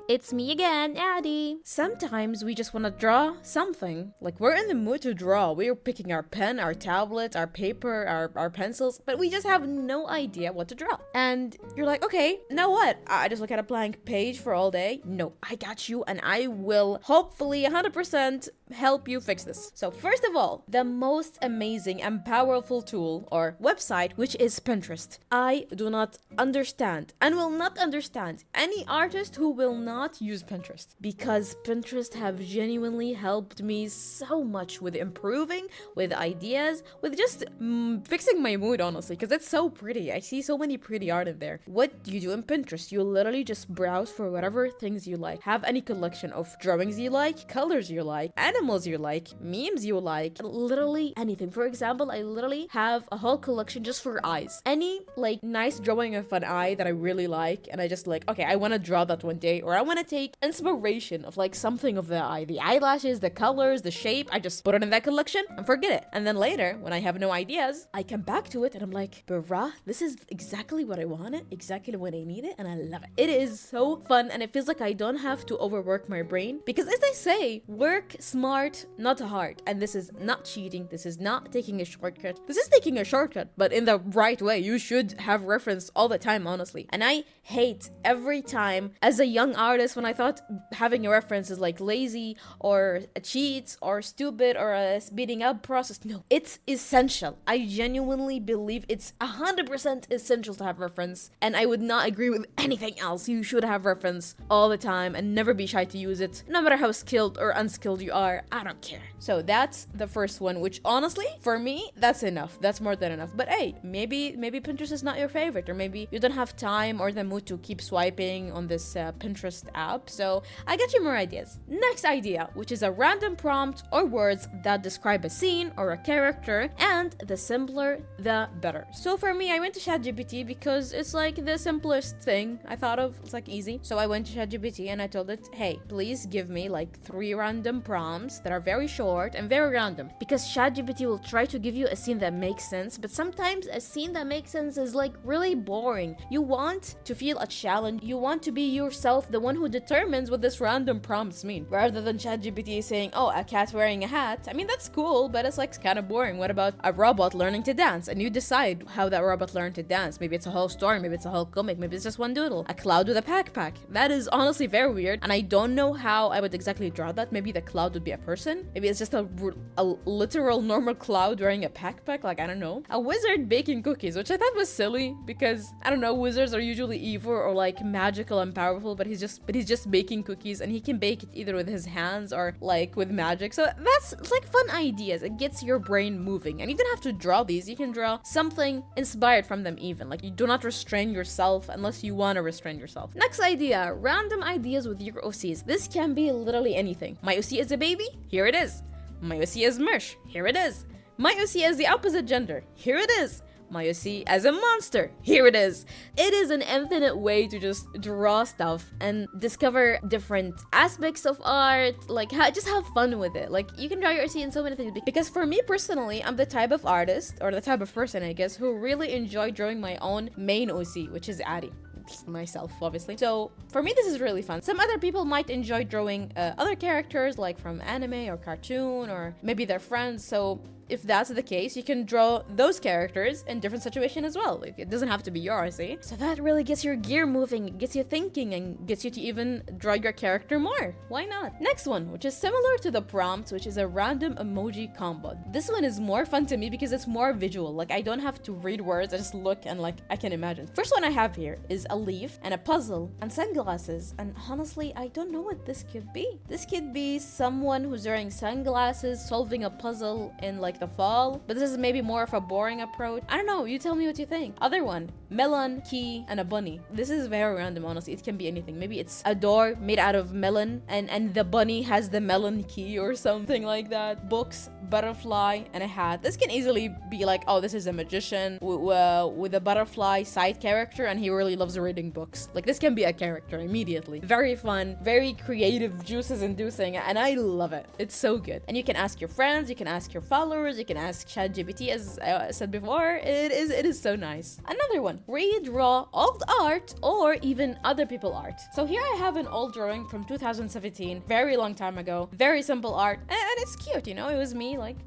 it's me again, Addie. Sometimes we just want to draw something. Like we're in the mood to draw. We're picking our pen, our tablet, our paper, our pencils, but we just have no idea what to draw. And you're like, okay, now what? I just look at a blank page for all day? No, I got you, and I will hopefully 100% help you fix this. So first of all, the most amazing and powerful tool or website, which is Pinterest. I do not understand and will not understand any artist who will not use Pinterest, because Pinterest have genuinely helped me so much with improving, with ideas, with just fixing my mood, honestly, because it's so pretty. I see so many pretty art in there. What do you do in Pinterest? You literally just browse for whatever things you like. Have any collection of drawings you like, colors you like, animals you like, memes you like, literally anything. For example, I literally have a whole collection just for eyes. Any like nice drawing of an eye that I really like, and I just like, okay, I want to draw that one day, or I want to take inspiration of like something of the eye, the eyelashes, the colors, the shape. I just put it in that collection and forget it. And then later, when I have no ideas, I come back to it and I'm like, bruh, this is exactly what I wanted, exactly when I need it, and I love it. It is so fun, and it feels like I don't have to overwork my brain, because as they say, work smart, not hard. And this is not cheating. This is not taking a shortcut. This is taking a shortcut, but in the right way. You should have reference all the time, honestly. And I hate every time as a young artist when I thought having a reference is like lazy or a cheat or stupid or a speeding up process. No, it's essential. I genuinely believe it's 100% essential to have reference, and I would not agree with anything else. You should have reference all the time and never be shy to use it, no matter how skilled or unskilled you are. I don't care. So that's the first one, which honestly, for me, that's enough. That's more than enough. But hey, maybe Pinterest is not your favorite, or maybe you don't have time or the mood to keep swiping on this Pinterest app. So I get you more ideas. Next idea, which is a random prompt or words that describe a scene or a character, and the simpler, the better. So for me, I went to ChatGPT because it's like the simplest thing I thought of. It's like easy. So I went to ChatGPT and I told it, hey, please give me like 3 random prompts that are very short and very random, because ChatGPT will try to give you a scene that makes sense, but sometimes a scene that makes sense is like really boring. You want to feel a challenge. You want to be yourself, the one who determines what this random prompts mean, rather than ChatGPT saying, oh, a cat wearing a hat. I mean, that's cool, but it's like kind of boring. What about a robot learning to dance? And you decide how that robot learned to dance. Maybe it's a whole story, maybe it's a whole comic, maybe it's just one doodle. A cloud with a backpack. That is honestly very weird, and I don't know how I would exactly draw that. Maybe the cloud would be a person. Maybe it's just a literal normal cloud wearing a backpack. Like, I don't know. A wizard baking cookies, which I thought was silly, because I don't know, wizards are usually evil or like magical and powerful, but he's just baking cookies, and he can bake it either with his hands or like with magic. So that's like fun ideas. It gets your brain moving, and you don't have to draw these. You can draw something inspired from them even. Like, you do not restrain yourself unless you want to restrain yourself. Next idea, random ideas with your OCs. This can be literally anything. My OC is a baby? Here it is. My OC is Mersh. Here it is. My OC is the opposite gender. Here it is. My OC as a monster. Here it is. It is an infinite way to just draw stuff and discover different aspects of art. Like, just have fun with it. Like, you can draw your OC in so many things. Because for me personally, I'm the type of artist, or the type of person, I guess, who really enjoy drawing my own main OC, which is Addie. Myself, obviously. So for me, this is really fun. Some other people might enjoy drawing other characters, like from anime or cartoon, or maybe their friends. So if that's the case, you can draw those characters in different situations as well. Like, it doesn't have to be yours, see? So that really gets your gear moving, it gets you thinking, and gets you to even draw your character more. Why not? Next one, which is similar to the prompt, which is a random emoji combo. This one is more fun to me because it's more visual. Like, I don't have to read words, I just look and like, I can imagine. First one I have here is a leaf and a puzzle and sunglasses. And honestly, I don't know what this could be. This could be someone who's wearing sunglasses solving a puzzle in like the fall, but this is maybe more of a boring approach. I don't know, you tell me what you think. Other one, melon, key, and a bunny. This is very random, honestly. It can be anything. Maybe it's a door made out of melon, and the bunny has the melon key or something like that. Books, butterfly and a hat. This can easily be like, oh, this is a magician with a butterfly side character, and he really loves reading books. Like, this can be a character immediately. Very fun, very creative, juices inducing, and I love it. It's so good. And you can ask your friends, you can ask your followers, you can ask ChatGPT, as I said before. It is so nice. Another one, redraw old art or even other people's art. So here I have an old drawing from 2017, very long time ago. Very simple art, and it's cute, you know. It was me like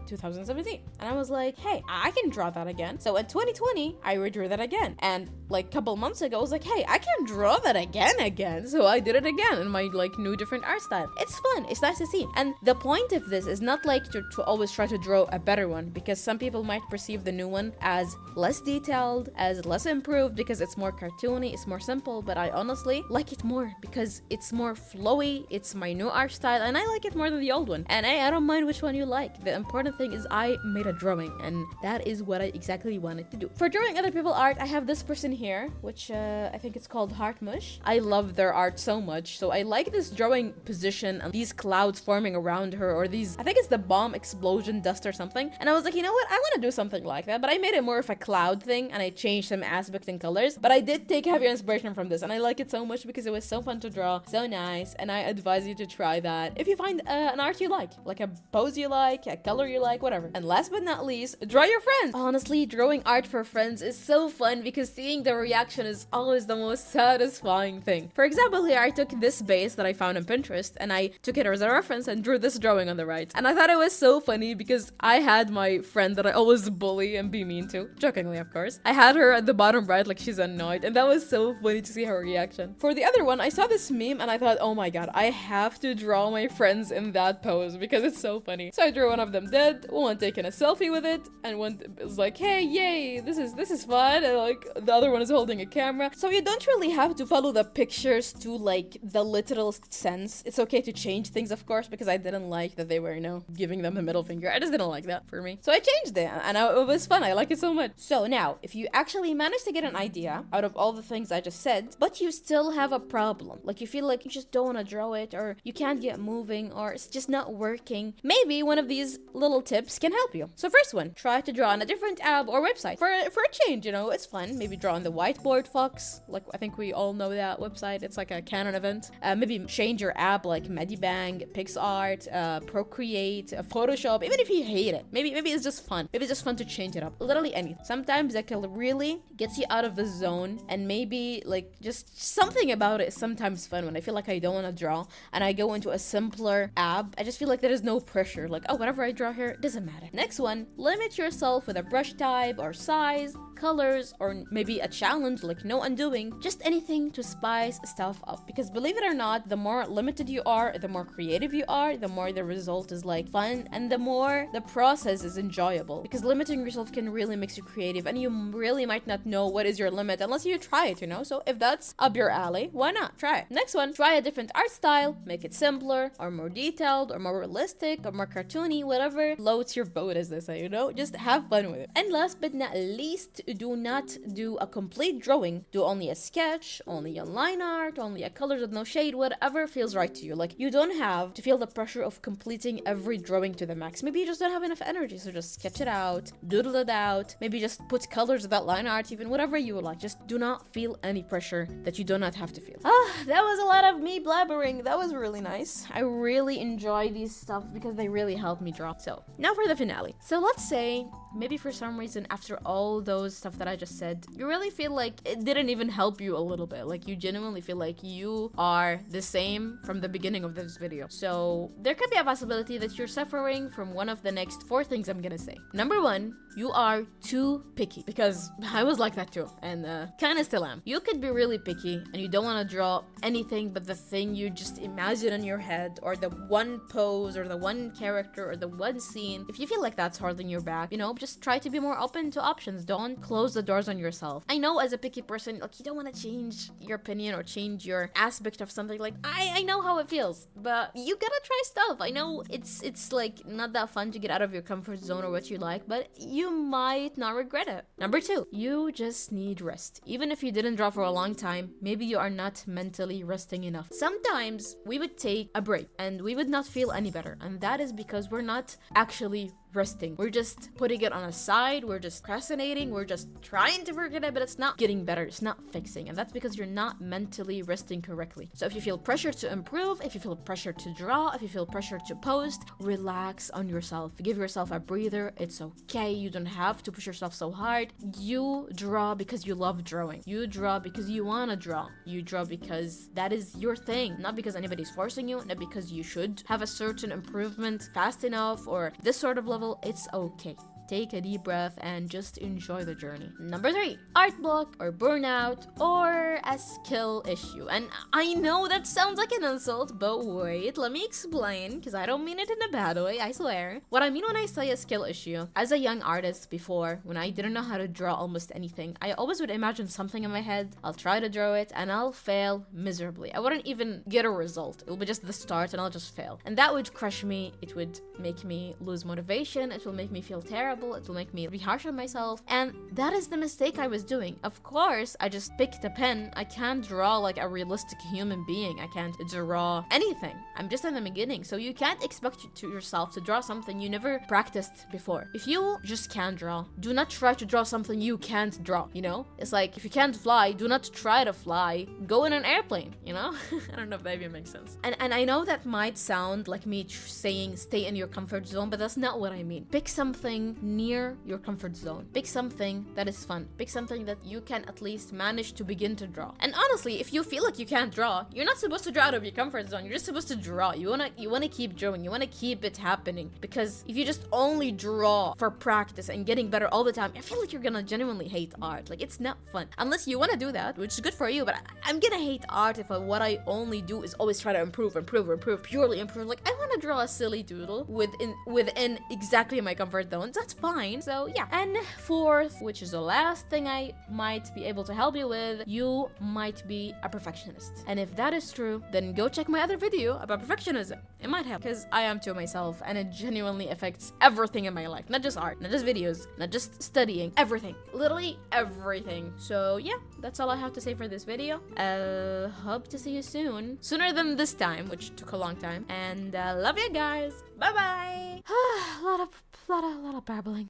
2017, and I was like, hey, I can draw that again. So in 2020 I redrew that again, and like a couple months ago I was like, hey, I can draw that again. So I did it again in my like new different art style. It's fun, it's nice to see. And the point of this is not like to always try to draw a better one, because some people might perceive the new one as less detailed, as less improved, because it's more cartoony, it's more simple. But I honestly like it more because it's more flowy, it's my new art style, and I like it more than the old one. And I don't mind which one you like. The important thing is I made a drawing, and that is what I exactly wanted to do. For drawing other people's art, I have this person here, which I think it's called Heart Mush. I love their art so much. So I like this drawing position and these clouds forming around her, or these, I think it's the bomb explosion dust or something. And I was like, you know what? I want to do something like that, but I made it more of a cloud thing, and I changed some aspects and colors. But I did take heavy inspiration from this, and I like it so much because it was so fun to draw, so nice, and I advise you to try that if you find an art you like a pose you like, a color you like, whatever. And last but not least, draw your friends. Honestly, drawing art for friends is so fun because seeing the reaction is always the most satisfying thing. For example, here I took this base that I found on Pinterest, and I took it as a reference and drew this drawing on the right. And I thought it was so funny because I had my friend that I always bully and be mean to, jokingly of course. I had her at the bottom right, like she's annoyed, and that was so funny to see her reaction. For the other one, I saw this meme and I thought, oh my god, I have to draw my friends in that pose because it's so funny. So I drew one of them dead, one taking a selfie with it, and one is like, hey, yay, this is fun, and like the other one is holding a camera. So you don't really have to follow the pictures to like the literal sense. It's okay to change things, of course, because I didn't like that they were, you know, giving them the middle finger. I just didn't like that for me. So I changed it, and it was fun. I like it so much. So now, if you actually manage to get an idea out of all the things I just said, but you still have a problem, like you feel like you just don't want to draw it, or you can't get moving, or it's just not working, maybe one of these little tips can help you. So first one, try to draw on a different app or website for a change, you know. It's fun. Maybe draw on the whiteboard Fox, like I think we all know that website. It's like a Canon event. Maybe change your app like Medibang, PixArt, Procreate, Photoshop. Even if you hate it, maybe it's just fun. Maybe it's just fun to change it up. Literally anything. Sometimes that can really gets you out of the zone, and maybe like just something about it is sometimes fun. When I feel like I don't want to draw and I go into a simpler app, I just feel like there is no pressure. Like, oh, whatever I draw here, it doesn't matter. Next one, limit yourself with a brush type or size, colors, or maybe a challenge like no undoing, just anything to spice stuff up. Because believe it or not, the more limited you are, the more creative you are, the more the result is like fun, and the more the process is enjoyable. Because limiting yourself can really make you creative, and you really might not know what is your limit unless you try it, you know. So if that's up your alley, why not try it? Next one, try a different art style, make it simpler or more detailed or more realistic or more cartoony, whatever floats your boat, as they say, you know. Just have fun with it. And last but not least, do not do a complete drawing. Do only a sketch, only a line art, only a colors with no shade, whatever feels right to you. Like, you don't have to feel the pressure of completing every drawing to the max. Maybe you just don't have enough energy, so just sketch it out, doodle it out, maybe just put colors without line art, even whatever you would like. Just do not feel any pressure that you do not have to feel. That was a lot of me blabbering. That was really nice. I really enjoy these stuff because they really help me draw. So now for the finale. So let's say maybe for some reason after all those stuff that I just said, you really feel like it didn't even help you a little bit. Like, you genuinely feel like you are the same from the beginning of this video. So there could be a possibility that you're suffering from one of the next 4 things I'm gonna say. Number 1, you are too picky, because I was like that too, and kind of still am. You could be really picky and you don't want to draw anything but the thing you just imagine in your head, or the one pose, or the one character, or the one scene. If you feel like that's holding you back, you know, just try to be more open to options. Don't close the doors on yourself. I know as a picky person, like, you don't want to change your opinion or change your aspect of something. Like, I know how it feels, but you gotta try stuff. I know it's like not that fun to get out of your comfort zone or what you like, but you might not regret it. Number 2, you just need rest. Even if you didn't draw for a long time, maybe you are not mentally resting enough. Sometimes we would take a break and we would not feel any better, and that is because we're not actually resting. We're just putting it on a side, we're just procrastinating, we're just trying to forget it, but it's not getting better, it's not fixing, and that's because you're not mentally resting correctly. So if you feel pressure to improve, if you feel pressure to draw, if you feel pressure to post, relax on yourself. Give yourself a breather. It's okay. You don't have to push yourself so hard. You draw because you love drawing. You draw because you want to draw. You draw because that is your thing, not because anybody's forcing you, not because you should have a certain improvement fast enough or this sort of level. It's okay. Take a deep breath and just enjoy the journey. Number 3, art block or burnout or a skill issue. And I know that sounds like an insult, but wait, let me explain, because I don't mean it in a bad way, I swear. What I mean when I say a skill issue, as a young artist before, when I didn't know how to draw almost anything, I always would imagine something in my head, I'll try to draw it, and I'll fail miserably. I wouldn't even get a result. It will be just the start and I'll just fail. And that would crush me. It would make me lose motivation. It will make me feel terrible. It will make me be harsh on myself, and that is the mistake I was doing. Of course, I just picked a pen. I can't draw like a realistic human being. I can't draw anything. I'm just in the beginning, so you can't expect yourself to draw something you never practiced before. If you just can't draw, do not try to draw something you can't draw, you know? It's like, if you can't fly, do not try to fly. Go in an airplane, you know? I don't know if that even makes sense. And I know that might sound like me saying stay in your comfort zone, but that's not what I mean. Pick something near your comfort zone. Pick something that is fun. Pick something that you can at least manage to begin to draw. And honestly, if you feel like you can't draw, you're not supposed to draw out of your comfort zone. You're just supposed to draw. You wanna keep drawing. You wanna keep it happening. Because if you just only draw for practice and getting better all the time, I feel like you're gonna genuinely hate art. Like, it's not fun. Unless you wanna do that, which is good for you, but I'm gonna hate art if what I only do is always try to improve, purely improve. Like, I wanna draw a silly doodle within exactly my comfort zone. That's fine. So yeah. And 4th, which is the last thing I might be able to help you with, you might be a perfectionist. And if that is true, then go check my other video about perfectionism. It might help, because I am too myself, and it genuinely affects everything in my life. Not just art, not just videos, not just studying, everything. Literally everything. So yeah, that's all I have to say for this video. Hope to see you soon. Sooner than this time, which took a long time. And love you guys. Bye bye. A lot of babbling.